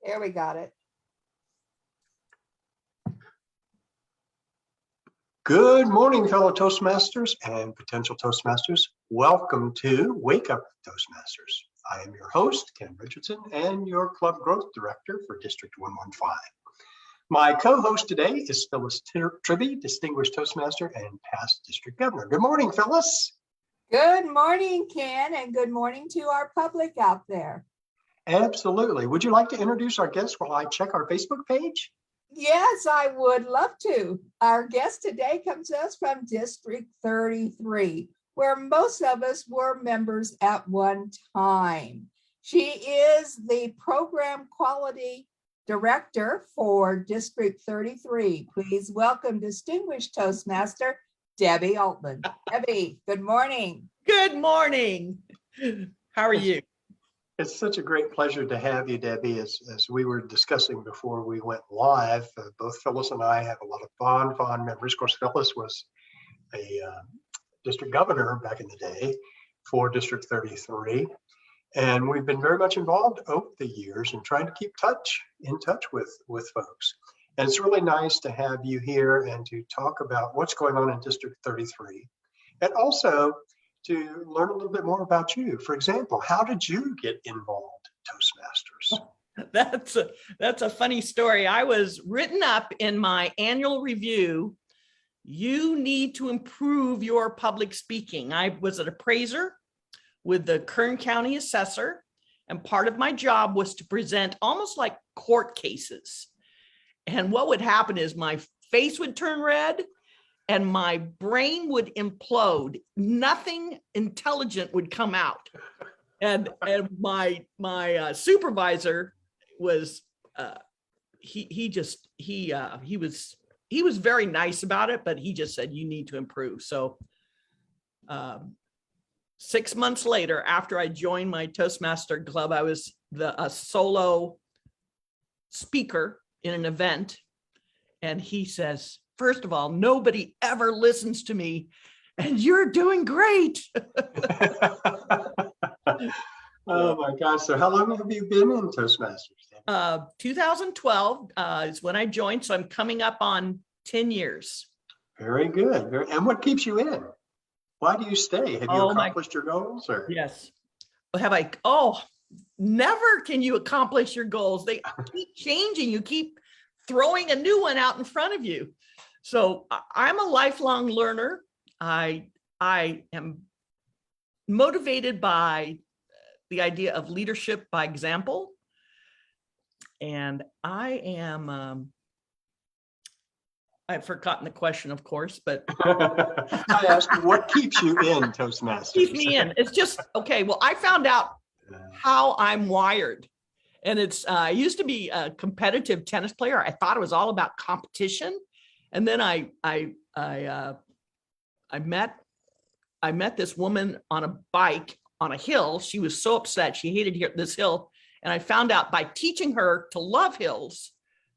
There, we got it. Good morning, fellow Toastmasters and potential Toastmasters. Welcome to Wake Up Toastmasters. I am your host, Ken Richardson, and your Club Growth Director for District 115. My co-host today is Phyllis Tribby, Distinguished Toastmaster and past District Governor. Good morning, Phyllis. Good morning, Ken, and good morning to our public out there. Absolutely. Would you like to introduce our guest while I check our Facebook page? Yes, I would love to. Our guest today comes to us from District 33, where most of us were members at one time. She is the Program Quality Director for District 33. Please welcome Distinguished Toastmaster Debbie Allmon. Debbie, good morning. Good morning. How are you? It's such a great pleasure to have you, Debbie. As we were discussing before we went live, both Phyllis and I have a lot of fond memories. Of course, Phyllis was a district governor back in the day for District 33. And we've been very much involved over the years in trying to keep in touch with folks. And it's really nice to have you here and to talk about what's going on in District 33. And also to learn a little bit more about you. For example, how did you get involved in Toastmasters? That's a funny story. I was written up in my annual review. You need to improve your public speaking. I was an appraiser with the Kern County assessor, and part of my job was to present almost like court cases. And what would happen is my face would turn red and my brain would implode. Nothing intelligent would come out. And my supervisor was he was very nice about it, but he just said you need to improve. So 6 months later, after I joined my Toastmaster club, I was a solo speaker in an event, and he says, first of all, nobody ever listens to me, and you're doing great. Oh my gosh. So how long have you been in Toastmasters? 2012 is when I joined, so I'm coming up on 10 years. Very good. And what keeps you in? Why do you stay? Have you accomplished your goals? Or? Yes. Have I? Oh, never can you accomplish your goals. They keep changing. You keep throwing a new one out in front of you. So I'm a lifelong learner. I am motivated by the idea of leadership by example. And I am, I've forgotten the question, of course, but I asked what keeps you in Toastmasters? Keeps me in. It's just, okay, well, I found out how I'm wired. And it's, I used to be a competitive tennis player. I thought it was all about competition. And then I met this woman on a bike on a hill. She was so upset. She hated this hill. And I found out by teaching her to love hills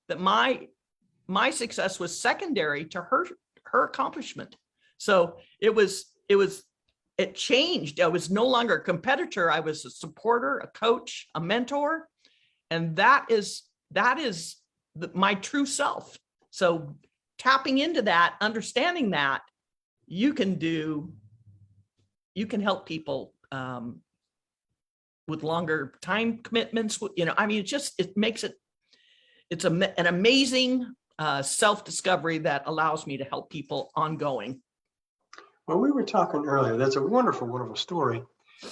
that my success was secondary to her accomplishment. So it changed. I was no longer a competitor. I was a supporter, a coach, a mentor. And that is my true self. So tapping into that, understanding that, you can help people with longer time commitments. I mean, it makes it's an amazing self-discovery that allows me to help people ongoing. Well, we were talking earlier, that's a wonderful, wonderful story.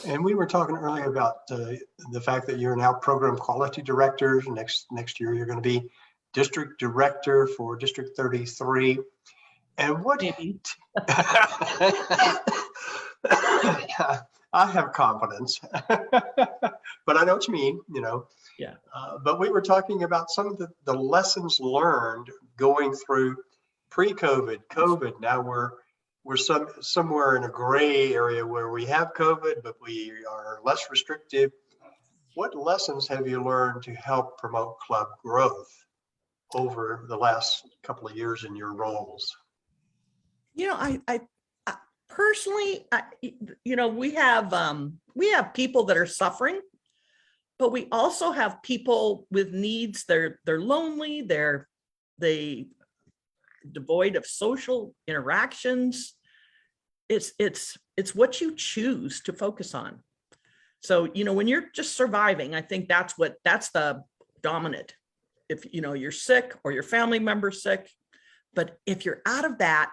And we were talking earlier about the fact that you're now program quality director. Next year, you're going to be district director for District 33. And what I have confidence, but I know what you mean, Yeah. But we were talking about some of the lessons learned going through pre-COVID, COVID. Now we're somewhere in a gray area where we have COVID, but we are less restrictive. What lessons have you learned to help promote club growth over the last couple of years in your roles? I personally, we have people that are suffering, but we also have people with needs. They're lonely, they devoid of social interactions. It's what you choose to focus on. So, when you're just surviving, I think that's the dominant. If, you're sick or your family member's sick, but if you're out of that,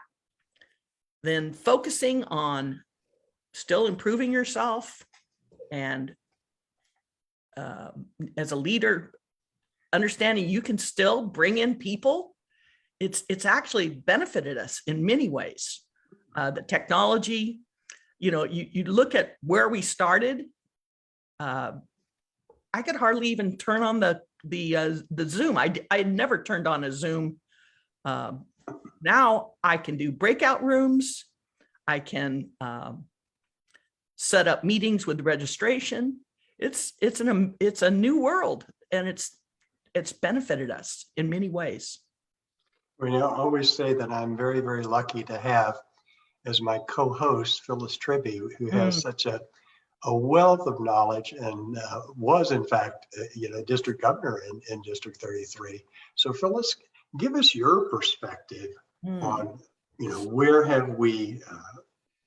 then focusing on still improving yourself and as a leader, understanding you can still bring in people, it's actually benefited us in many ways. The technology, you look at where we started. I could hardly even turn on the Zoom. I had never turned on a Zoom. Now I can do breakout rooms. I can set up meetings with registration. It's a new world, and it's benefited us in many ways. I always say that I'm very, very lucky to have as my co-host Phyllis Tribby, who has such a wealth of knowledge and was in fact, district governor in District 33. So Phyllis, give us your perspective on, where have we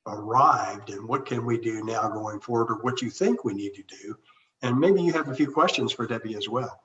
arrived and what can we do now going forward, or what you think we need to do. And maybe you have a few questions for Debbie as well.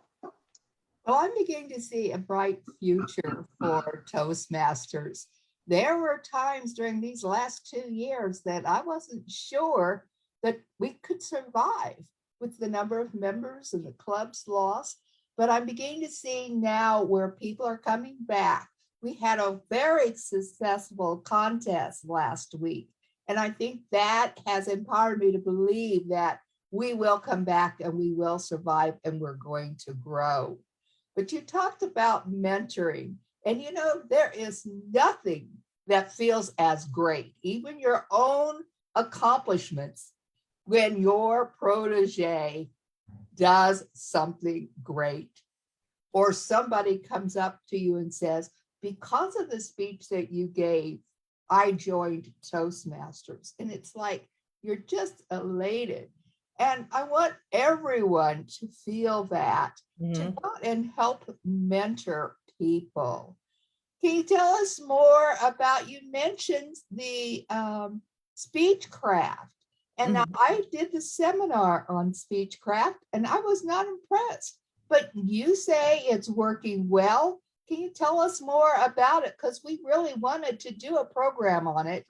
Well, I'm beginning to see a bright future for Toastmasters. There were times during these last 2 years that I wasn't sure that we could survive with the number of members and the clubs lost, but I'm beginning to see now where people are coming back. We had a very successful contest last week, and I think that has empowered me to believe that we will come back and we will survive and we're going to grow. But you talked about mentoring, and there is nothing that feels as great, even your own accomplishments, when your protege does something great, or somebody comes up to you and says, because of the speech that you gave, I joined Toastmasters. And it's like, you're just elated. And I want everyone to feel that, to go out and help mentor people. Can you tell us more about, you mentioned the Speechcraft. And now I did the seminar on Speechcraft and I was not impressed, but you say it's working well. Can you tell us more about it? Because we really wanted to do a program on it.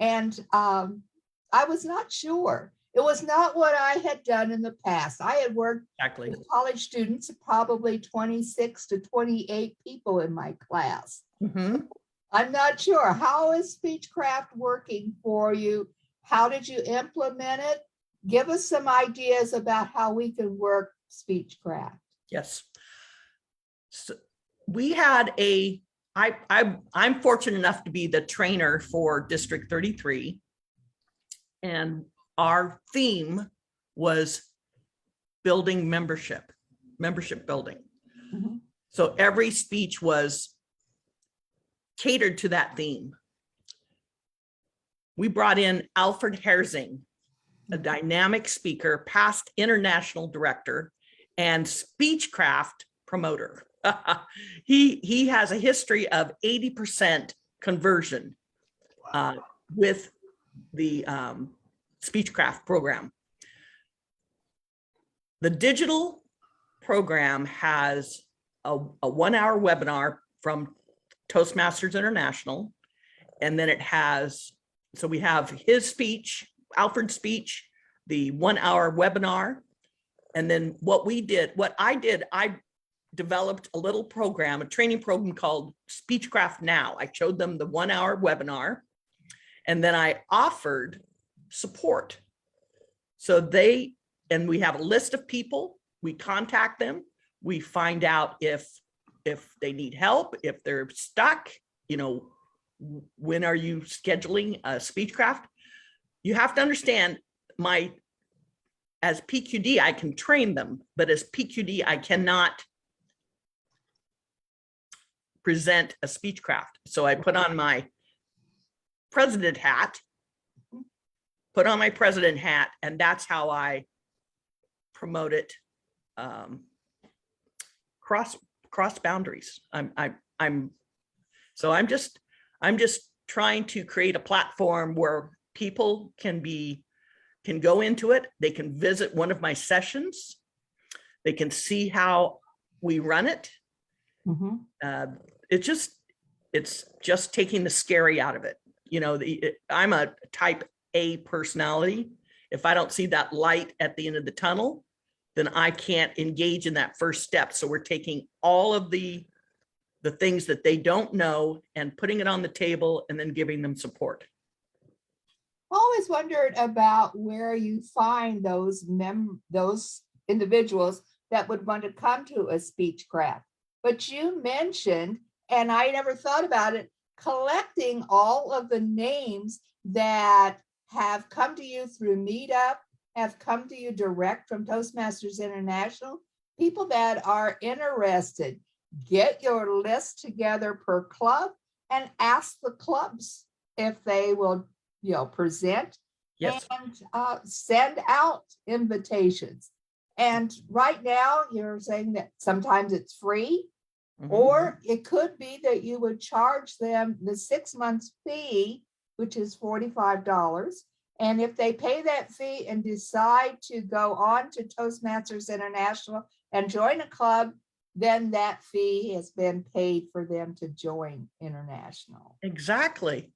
And I was not sure. It was not what I had done in the past. I had worked with college students, probably 26 to 28 people in my class. I'm not sure. How is Speechcraft working for you? How did you implement it? Give us some ideas about how we can work Speechcraft. Yes. So we had I'm fortunate enough to be the trainer for District 33. And our theme was building membership building. So every speech was catered to that theme. We brought in Alfred Herzing, a dynamic speaker, past international director, and Speechcraft promoter. He has a history of 80% conversion with the Speechcraft program. The digital program has a 1-hour webinar from Toastmasters International, and then it has, so we have his speech, Alfred's speech, the 1-hour webinar, and then I developed a little program, a training program called Speechcraft Now. I showed them the 1-hour webinar, and then I offered support. So we have a list of people, we contact them, we find out if they need help, if they're stuck, when are you scheduling a Speechcraft? You have to understand, as PQD, I can train them, but as PQD, I cannot present a Speechcraft. So I put on my president hat, and that's how I promote it cross boundaries. I'm just trying to create a platform where people can go into it. They can visit one of my sessions. They can see how we run it. It's just taking the scary out of it. You know, I'm a type A personality. If I don't see that light at the end of the tunnel, then I can't engage in that first step. So we're taking all of the things that they don't know and putting it on the table and then giving them support. Always wondered about where you find those individuals that would want to come to a Speechcraft. But you mentioned, and I never thought about it, collecting all of the names that have come to you through Meetup, have come to you direct from Toastmasters International, people that are interested. Get your list together per club and ask the clubs if they will, present. Yes. And send out invitations. And right now you're saying that sometimes it's free, or it could be that you would charge them the 6 months fee, which is $45. And if they pay that fee and decide to go on to Toastmasters International and join a club, then that fee has been paid for them to join International. Exactly.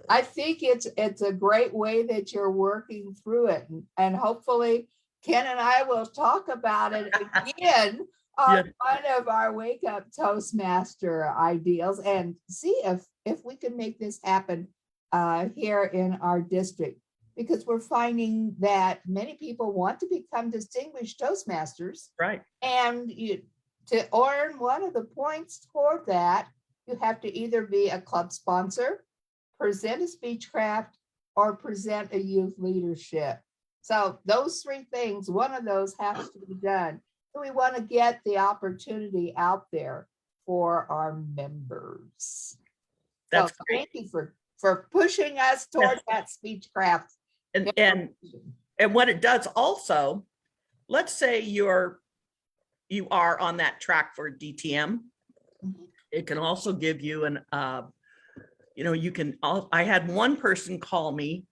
I think it's a great way that you're working through it. And hopefully Ken and I will talk about it again on one of our Wake Up Toastmaster ideals and see if we can make this happen here in our district, because we're finding that many people want to become distinguished Toastmasters. Right. And to earn one of the points toward that, you have to either be a club sponsor, present a Speechcraft, or present a youth leadership. So those three things, one of those has to be done. So we want to get the opportunity out there for our members. That's so thank you for pushing us toward that Speechcraft. And what it does also, let's say you are on that track for DTM. It can also give you I had one person call me,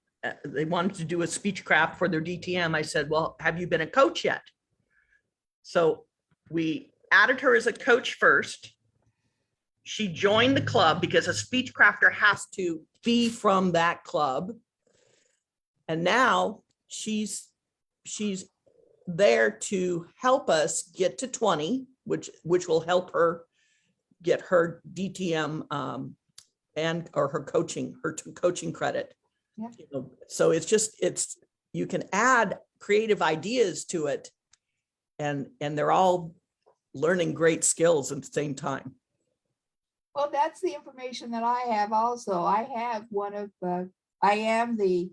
they wanted to do a Speechcraft for their DTM. I said, well, have you been a coach yet? So we added her as a coach first. She joined the club because a Speechcrafter has to be from that club. And now she's there to help us get to 20, which will help her get her DTM or her coaching credit. Yeah. So you can add creative ideas to it, and they're all learning great skills at the same time. Well, that's the information that I have also. I am the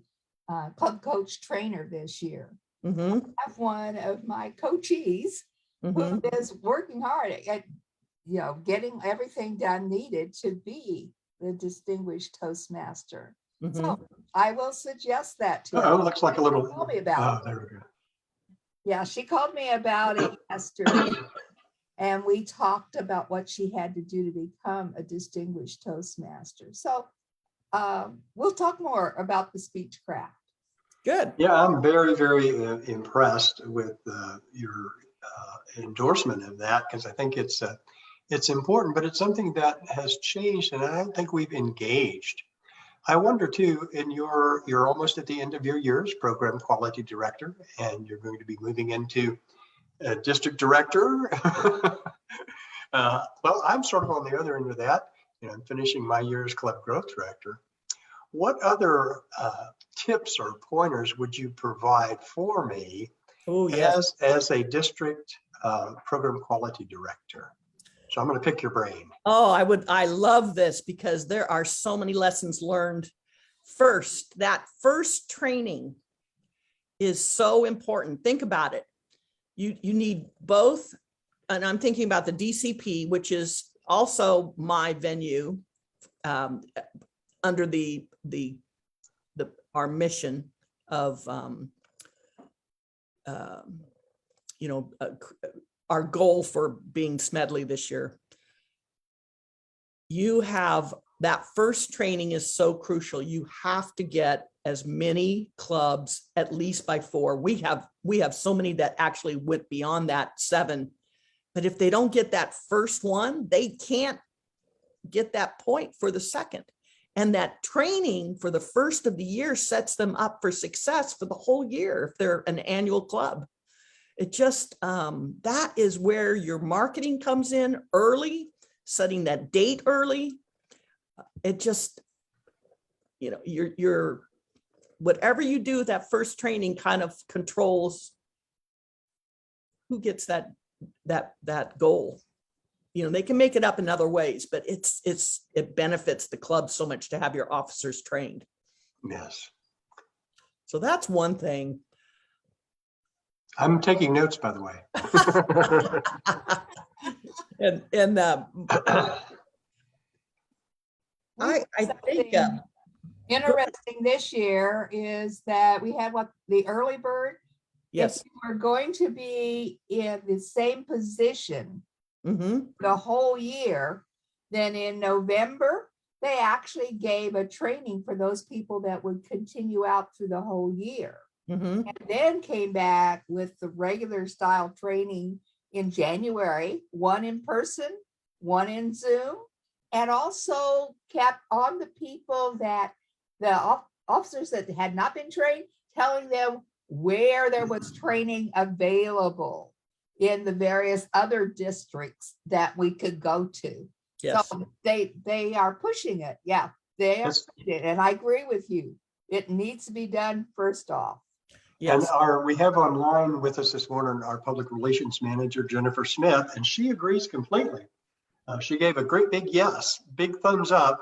club coach trainer this year. I have one of my coachees who is working hard at getting everything done needed to be the distinguished Toastmaster. So I will suggest that to her. Oh, looks like a little. She called me about there we go. Yeah, she called me about it yesterday, and we talked about what she had to do to become a distinguished Toastmaster. So we'll talk more about the Speechcraft. Good. Yeah, I'm very, very impressed with your endorsement of that, because I think it's important, but it's something that has changed, and I don't think we've engaged. I wonder too, you're almost at the end of your year as program quality director, and you're going to be moving into district director. Well, I'm sort of on the other end of that. I'm finishing my year as club growth director. What other tips or pointers would you provide for me as a district program quality director? So I'm going to pick your brain. Oh, I love this, because there are so many lessons learned. That first training is so important. Think about it. You need both, and I'm thinking about the DCP, which is also my venue under our mission of our goal for being Smedley this year. You have that first training is so crucial. You have to get as many clubs, at least by 4. We have so many that actually went beyond that 7. But if they don't get that first one, they can't get that point for the second. And that training for the first of the year sets them up for success for the whole year if they're an annual club. It just, that is where your marketing comes in early, setting that date early. It just, you know, you're whatever you do, that first training kind of controls who gets that goal. You know, they can make it up in other ways, but it benefits the club so much to have your officers trained. Yes. So that's one thing. I'm taking notes, by the way. and I think Interesting this year is that we had the early bird. yes. If we're going to be in the same position Mm-hmm. the whole year, then in November, they actually gave a training for those people that would continue out through the whole year. Mm-hmm. And then came back with the regular style training in January, 1 in person, 1 in Zoom, and also kept on the people that the officers that had not been trained, telling them where there was training available in the various other districts that we could go to. Yes. So they are pushing it. Yeah, they are pushing it. And I agree with you. It needs to be done first off. Yes. And we have online with us this morning our public relations manager, Jennifer Smith, and she agrees completely. She gave a great big yes, big thumbs up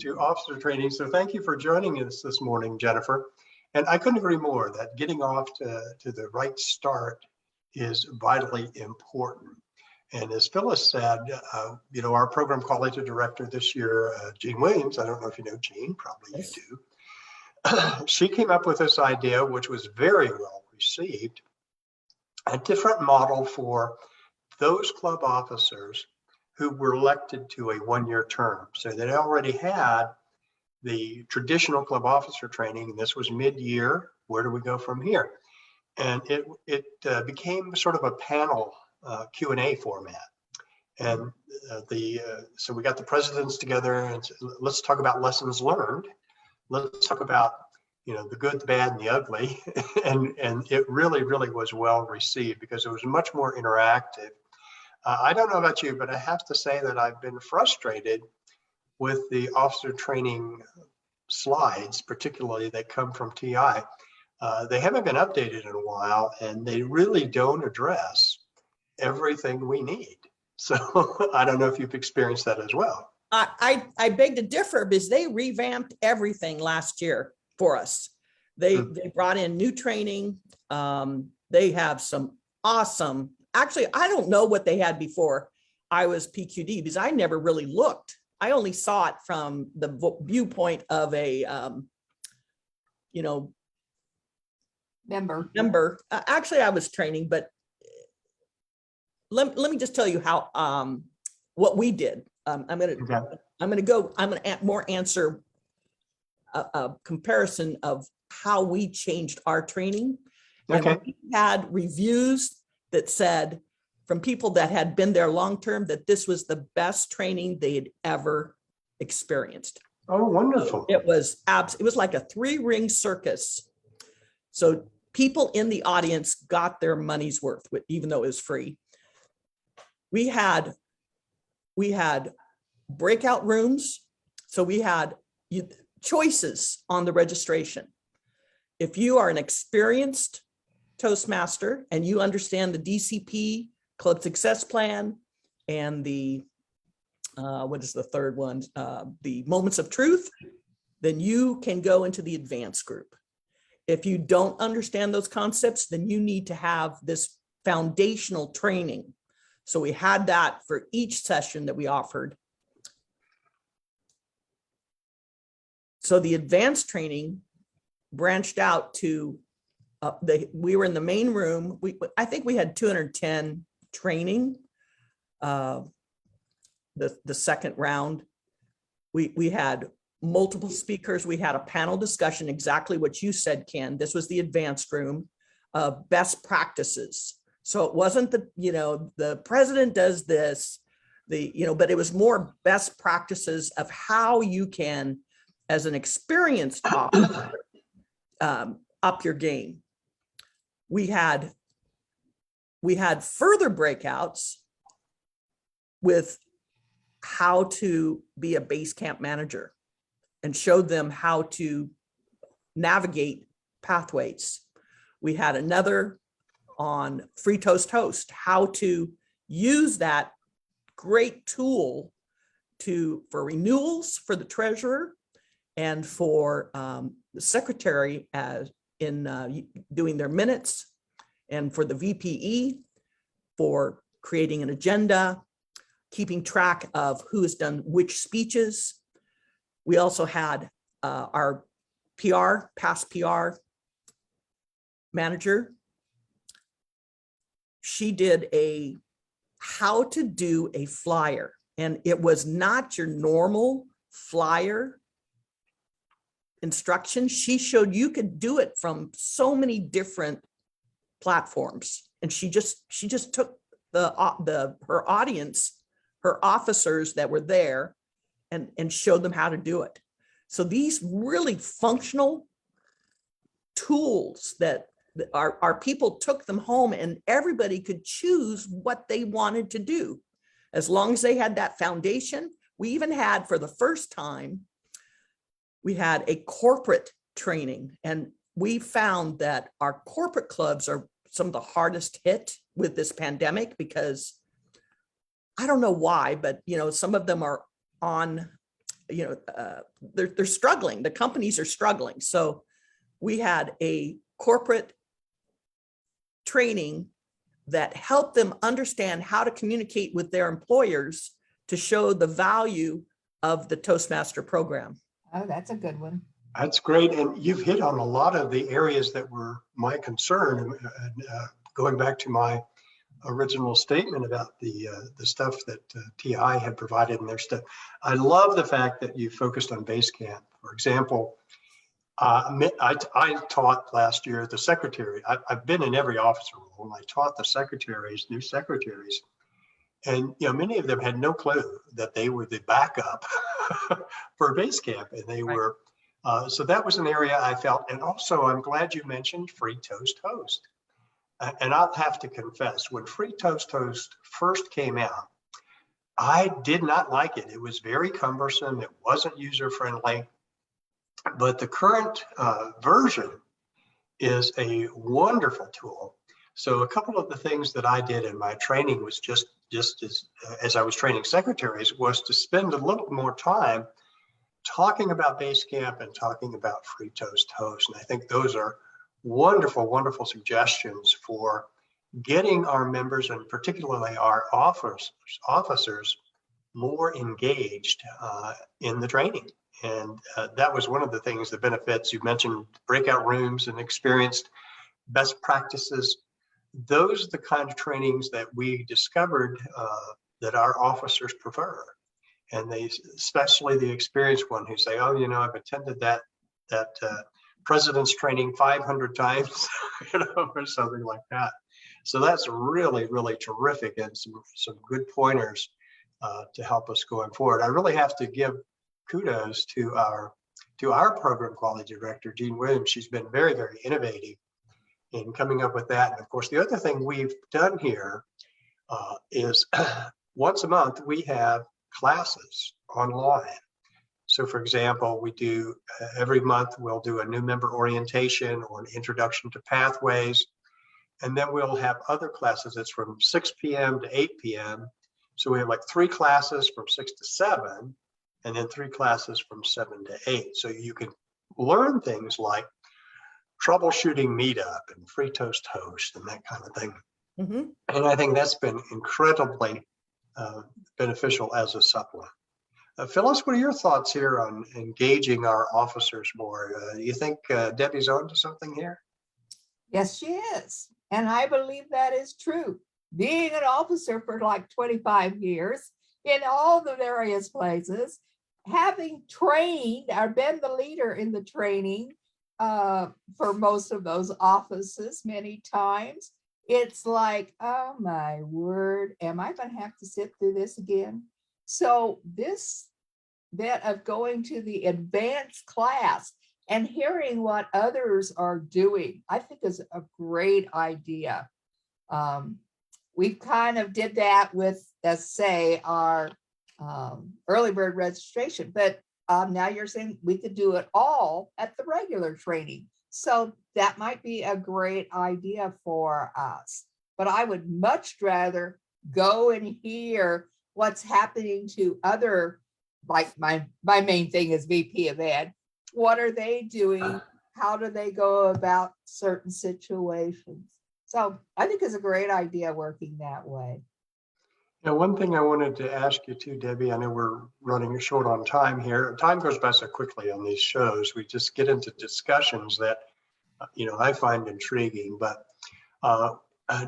to officer training. So thank you for joining us this morning, Jennifer. And I couldn't agree more that getting off to the right start is vitally important. And as Phyllis said, you know, our program quality director this year, Jean Williams, I don't know if you know Jean, probably Yes. you do. She came up with this idea, which was very well received, a different model for those club officers who were elected to a 1-year term. So they already had the traditional club officer training, and this was mid-year. Where do we go from here? And it became sort of a panel Q&A format. And so we got the presidents together and said, let's talk about lessons learned. Let's talk about, you know, the good, the bad, and the ugly. and it really, really was well received because it was much more interactive. I don't know about you, but I have to say that I've been frustrated with the officer training slides, particularly that come from TI. They haven't been updated in a while, and they really don't address everything we need. So I don't know if you've experienced that as well. I beg to differ because they revamped everything last year for us. They brought in new training. They have some awesome, actually, I don't know what they had before I was PQD because I never really looked. I only saw it from the viewpoint of a, you know, member. Actually, I was training, but let me just tell you how what we did. I'm gonna more answer a comparison of how we changed our training. Okay. And we had reviews that said from people that had been there long term that this was the best training they had ever experienced. Oh, wonderful. It was like a 3-ring circus. So people in the audience got their money's worth, even though it was free. We had breakout rooms. So we had choices on the registration. If you are an experienced Toastmaster and you understand the DCP, Club Success Plan, and the, what is the third one? The Moments of Truth, then you can go into the advanced group. If you don't understand those concepts, then you need to have this foundational training. So we had that for each session that we offered. So the advanced training branched out to, we were in the main room. I think we had 210 training, the second round. We had multiple speakers. We had a panel discussion, exactly what you said, Ken. This was the advanced room of best practices. So it wasn't the president does this, but it was more best practices of how you can, as an experienced officer, up your game. We had further breakouts with how to be a base camp manager and showed them how to navigate pathways. We had another on free toast host, how to use that great tool for renewals for the treasurer and for the secretary as in doing their minutes, and for the VPE for creating an agenda, keeping track of who has done which speeches. We also had our past PR manager. She did how to do a flyer, and it was not your normal flyer instruction. She showed you could do it from so many different platforms, and she just took her audience, her officers that were there, and showed them how to do it. So these really functional tools that our people took them home, and everybody could choose what they wanted to do as long as they had that foundation. We even had, for the first time, we had a corporate training, and we found that our corporate clubs are some of the hardest hit with this pandemic, because I don't know why, but some of them are on, they're struggling. The companies are struggling. So we had a corporate training that helped them understand how to communicate with their employers to show the value of the Toastmaster program. Oh, that's a good one. That's great. And you've hit on a lot of the areas that were my concern. Going back to my original statement about the stuff that TI had provided in their stuff, I love the fact that you focused on base camp. For example, I taught last year the secretary. I've been in every officer role, and I taught the secretaries, new secretaries, and many of them had no clue that they were the backup for base camp, and they were. So that was an area I felt, and also I'm glad you mentioned free toast host. And I'll have to confess, when free toast host first came out, I did not like it. It was very cumbersome. It wasn't user friendly. But the current version is a wonderful tool. So a couple of the things that I did in my training was just as I was training secretaries, was to spend a little more time talking about base camp and talking about free toast host. And I think those are wonderful, wonderful suggestions for getting our members, and particularly our officers more engaged in the training. And that was one of the things, the benefits. You mentioned breakout rooms and experienced best practices. Those are the kind of trainings that we discovered that our officers prefer. And they, especially the experienced one, who say, oh, I've attended that president's training 500 times, or something like that. So that's really, really terrific, and some good pointers to help us going forward. I really have to give kudos to our program quality director, Jean Williams. She's been very, very innovative in coming up with that. And of course, the other thing we've done here is once a month we have classes online. So for example, we do every month, we'll do a new member orientation or an introduction to pathways. And then we'll have other classes that's from 6 p.m. to 8 p.m. So we have like 3 classes from 6 to 7, and then 3 classes from 7 to 8. So you can learn things like troubleshooting meetup and free toast host and that kind of thing. Mm-hmm. And I think that's been incredibly beneficial as a supplement. Phyllis, what are your thoughts here on engaging our officers more? Do you think Debbie's on to something here? Yes, she is. And I believe that is true. being an officer for like 25 years in all the various places, having trained or been the leader in the training for most of those offices many times, it's like, oh my word, am I going to have to sit through this again? So this bit of going to the advanced class and hearing what others are doing, I think is a great idea. We kind of did that with, let's say, our early bird registration, but now you're saying we could do it all at the regular training. So that might be a great idea for us. But I would much rather go and hear what's happening to other, like my main thing is VP of Ed. What are they doing? How do they go about certain situations? So I think it's a great idea working that way. Now, one thing I wanted to ask you too, Debbie, I know we're running short on time here. Time goes by so quickly on these shows. We just get into discussions that, I find intriguing, but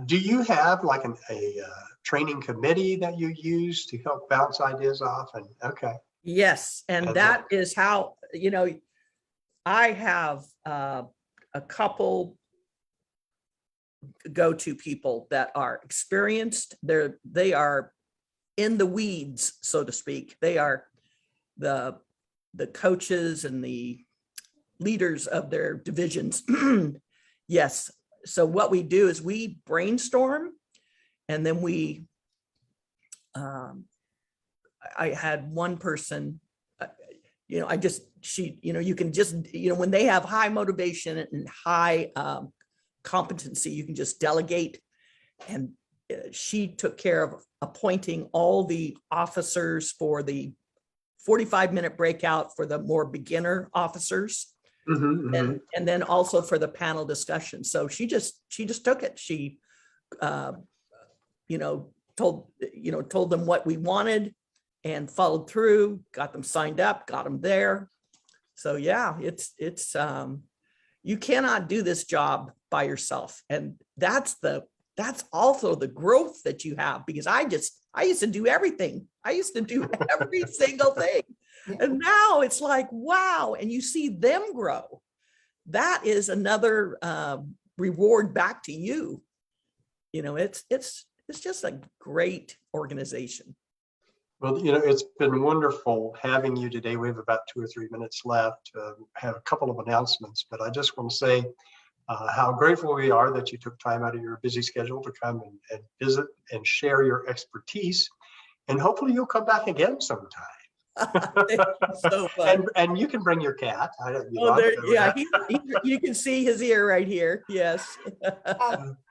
do you have like a training committee that you use to help bounce ideas off? And okay. Yes, and that is how, I have a couple go-to people that are experienced. They are in the weeds, so to speak. They are the coaches and the leaders of their divisions. Yes. So what we do is we brainstorm, and then I had one person, you can just, when they have high motivation and high competency, you can just delegate. And she took care of appointing all the officers for the 45-minute breakout for the more beginner officers. Mm-hmm, mm-hmm. And then also for the panel discussion. So she just took it. She, told them what we wanted and followed through, got them signed up, got them there. So yeah, it's you cannot do this job by yourself. And that's also the growth that you have, because I used to do everything. I used to do every single thing. And now it's like, wow. And you see them grow. That is another reward back to you. It's just a great organization. Well, it's been wonderful having you today. We have about 2 or 3 minutes left. Have a couple of announcements, but I just want to say how grateful we are that you took time out of your busy schedule to come and visit and share your expertise. And hopefully you'll come back again sometime. So fun. And you can bring your cat. You can see his ear right here. Yes.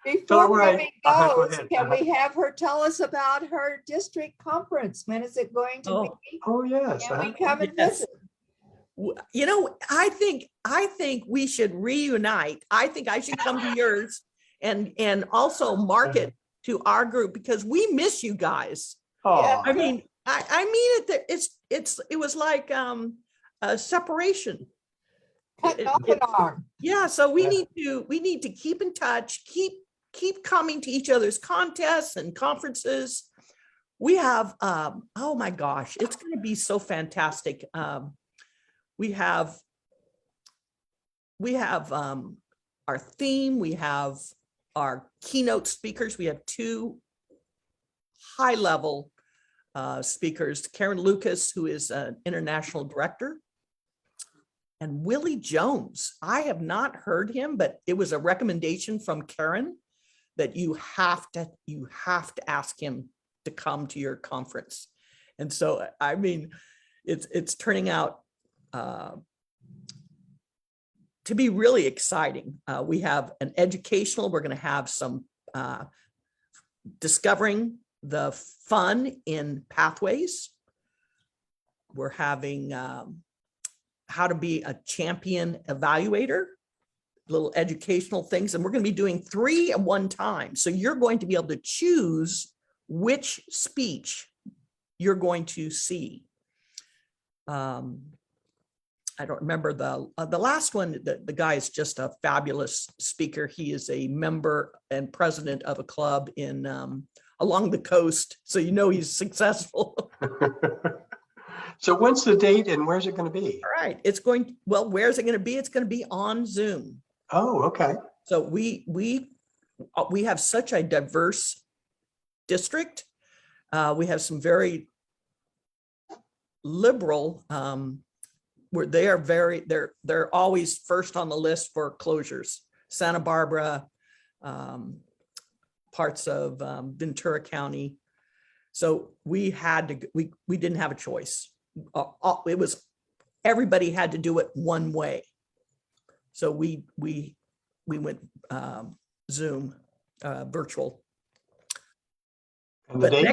Before Debbie goes, can we have her tell us about her district conference? When is it going to be? Oh yes. Can we come and visit? I think we should reunite. I think I should come to yours and also market to our group, because we miss you guys. Oh. I mean it. It was like a separation. Cutting off an arm. Yeah. So we need to keep in touch. Keep coming to each other's contests and conferences. We have oh my gosh, it's going to be so fantastic. We have our theme. We have our keynote speakers. We have 2 high-level speakers, Karen Lucas, who is an international director, and Willie Jones. I have not heard him, but it was a recommendation from Karen that you have to ask him to come to your conference. And so, I mean, it's turning out to be really exciting. We have an educational, we're going to have some discovering the fun in pathways. We're having how to be a champion evaluator, little educational things. And we're going to be doing 3 at one time. So you're going to be able to choose which speech you're going to see. I don't remember the last one. The guy is just a fabulous speaker. He is a member and president of a club in along the coast, so you know he's successful. So when's the date and where's it going to be? All right, it's going, well, where's it going to be? It's going to be on Zoom. Oh, okay. So we have such a diverse district. We have some very liberal, where they're always first on the list for closures. Santa Barbara, parts of Ventura County. So we didn't have a choice. It was, everybody had to do it one way. So we went Zoom, virtual. And the But date?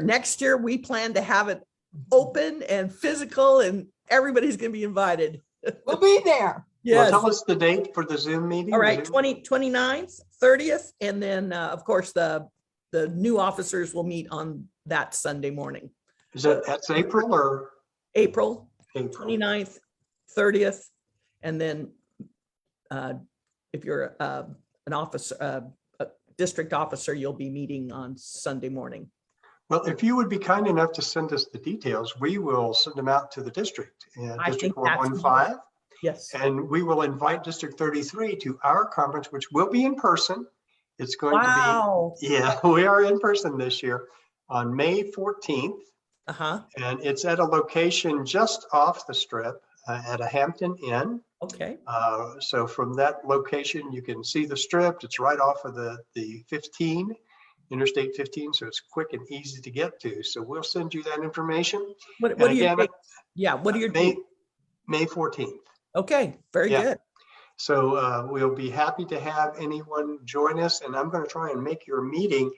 next year we plan to have it open and physical, and everybody's going to be invited. We'll be there. Well, Yes. tell us the date for the Zoom meeting. All right, Zoom- 29th, 30th, and then of course the new officers will meet on that Sunday morning. Is that's April or April April? 29th, 30th, and then if you're an officer, a district officer, you'll be meeting on Sunday morning. Well, if you would be kind enough to send us the details, we will send them out to the district, I District think that's 115. Yes. And we will invite District 33 to our conference, which will be in person. It's going Wow. to be, yeah, we are in person this year on May 14th. Uh-huh. And it's at a location just off the strip at a Hampton Inn. Okay. So from that location, you can see the strip. It's right off of the 15, Interstate 15. So it's quick and easy to get to. So we'll send you that information. What And are your again, dates? Yeah, what are your May, dates? May 14th. Okay, very Yeah. good. So we'll be happy to have anyone join us, and I'm going to try and make your meeting.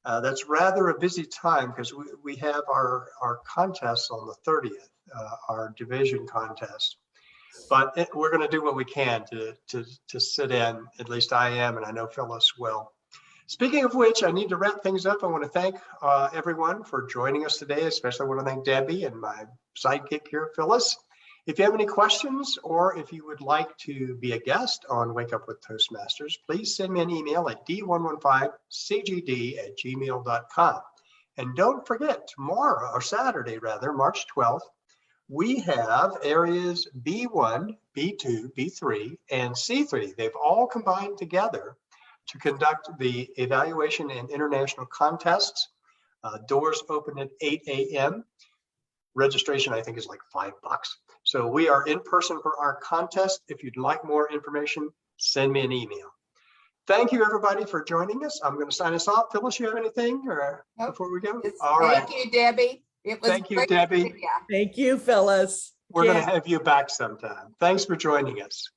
That's rather a busy time because we have our contests on the 30th, our division contest. But we're going to do what we can to sit in. At least I am, and I know Phyllis will. Speaking of which, I need to wrap things up. I want to thank everyone for joining us today. Especially I want to thank Debbie and my sidekick here, Phyllis. If you have any questions or if you would like to be a guest on Wake Up with Toastmasters, please send me an email at d115cgd@gmail.com. And don't forget, tomorrow, or Saturday rather, March 12th, we have areas B1, B2, B3, and C3. They've all combined together to conduct the evaluation and international contests. Doors open at 8 a.m. Registration, I think, is like $5. So we are in person for our contest. If you'd like more information, send me an email. Thank you, everybody, for joining us. I'm going to sign us off. Phyllis, you have anything before we go? All right. Thank you, Debbie. It was Thank you, great to Debbie. see ya. Thank you, Phyllis. We're going to Okay. have you back sometime. Thanks for joining us.